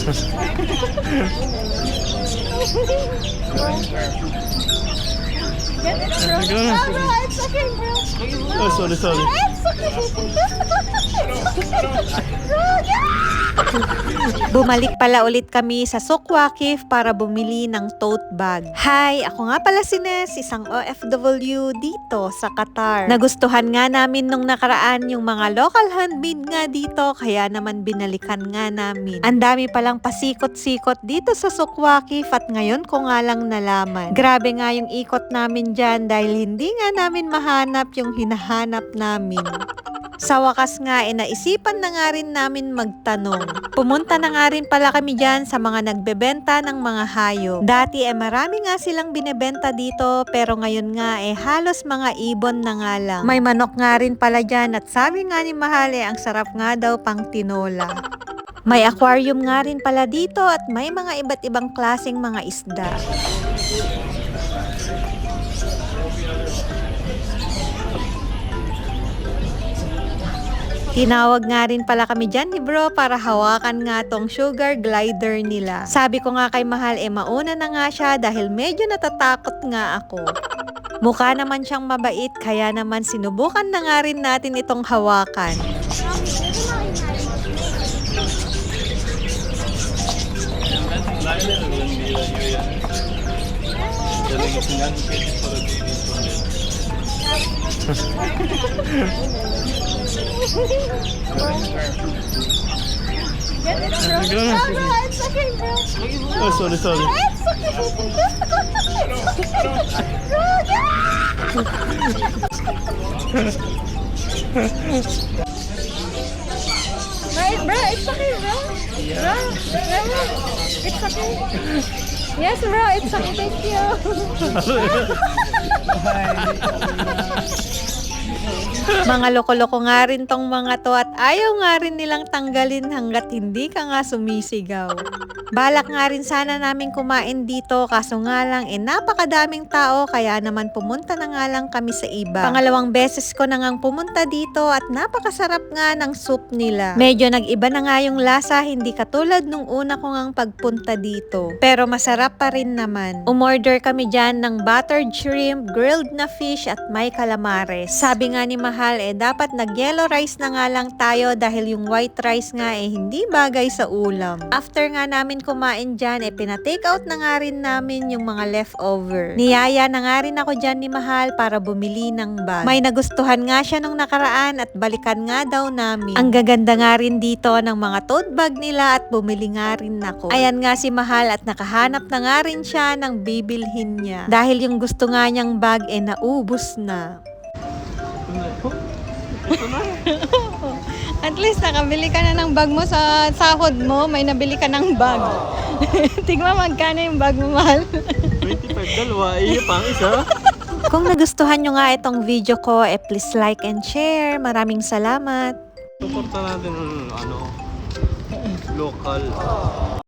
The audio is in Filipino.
Get it, bro. No, it's okay, bro. Oh, sorry. It's okay. Bro, Bumalik pala ulit kami sa Souq Waqif para bumili ng tote bag. Hi, ako nga pala si Ness, isang OFW dito sa Qatar. Nagustuhan nga namin nung nakaraan yung mga local handmade nga dito, kaya naman binalikan nga namin. Ang dami palang pasikot-sikot dito sa Souq Waqif at ngayon ko nga lang nalaman. Grabe nga yung ikot namin dyan dahil hindi nga namin mahanap yung hinahanap namin. Sa wakas nga, naisipan na nga rin namin magtanong. Pumunta na nga rin pala kami dyan sa mga nagbebenta ng mga hayop. Dati marami nga silang binebenta dito, pero ngayon nga halos mga ibon na nga lang. May manok nga rin pala dyan at sabi nga ni Mahal ang sarap nga daw pang tinola. May aquarium nga rin pala dito at may mga iba't ibang klaseng mga isda. Tinawag nga rin pala kami dyan ni bro para hawakan nga tong sugar glider nila. Sabi ko nga kay Mahal mauna na nga siya dahil medyo natatakot nga ako. Mukha naman siyang mabait kaya naman sinubukan na nga rin natin itong hawakan. Get it, bro. No, it's okay, bro. Oh, sorry. It's okay. Bro, it's okay, bro. Bro, it's okay. Yes, bro, it's okay. Thank you. Mga loko-loko nga rin tong mga to at ayaw nga rin nilang tanggalin hanggat hindi ka nga sumisigaw. Balak nga rin sana namin kumain dito kaso nga lang napakadaming tao kaya naman pumunta na nga lang kami sa iba. Pangalawang beses ko na ngang pumunta dito at napakasarap nga ng soup nila. Medyo nag-iba na nga yung lasa, hindi katulad nung una ko ngang pagpunta dito. Pero masarap pa rin naman. Umorder kami dyan ng buttered shrimp, grilled na fish at may calamares. Sabi nga ni Mahal dapat nag-yellow rice na nga lang tayo dahil yung white rice nga hindi bagay sa ulam. After nga namin kumain dyan pinatake out na nga rin namin yung mga leftover. Niyaya na nga rin ako dyan ni Mahal para bumili ng bag. May nagustuhan nga siya nung nakaraan at balikan nga daw namin. Ang gaganda nga rin dito ng mga tote bag nila at bumili nga rin ako. Ayan nga si Mahal at nakahanap na nga rin siya ng bibilhin niya. Dahil yung gusto nga niyang bag naubos na. At least nakabili ka na ng bag mo sa sahod mo, may nabili ka ng bag. Tignan magkano yung bag mo, Mahal. 25 dalawa, pang isa. Kung nagustuhan nyo nga itong video ko, please like and share. Maraming salamat. Suporta natin local.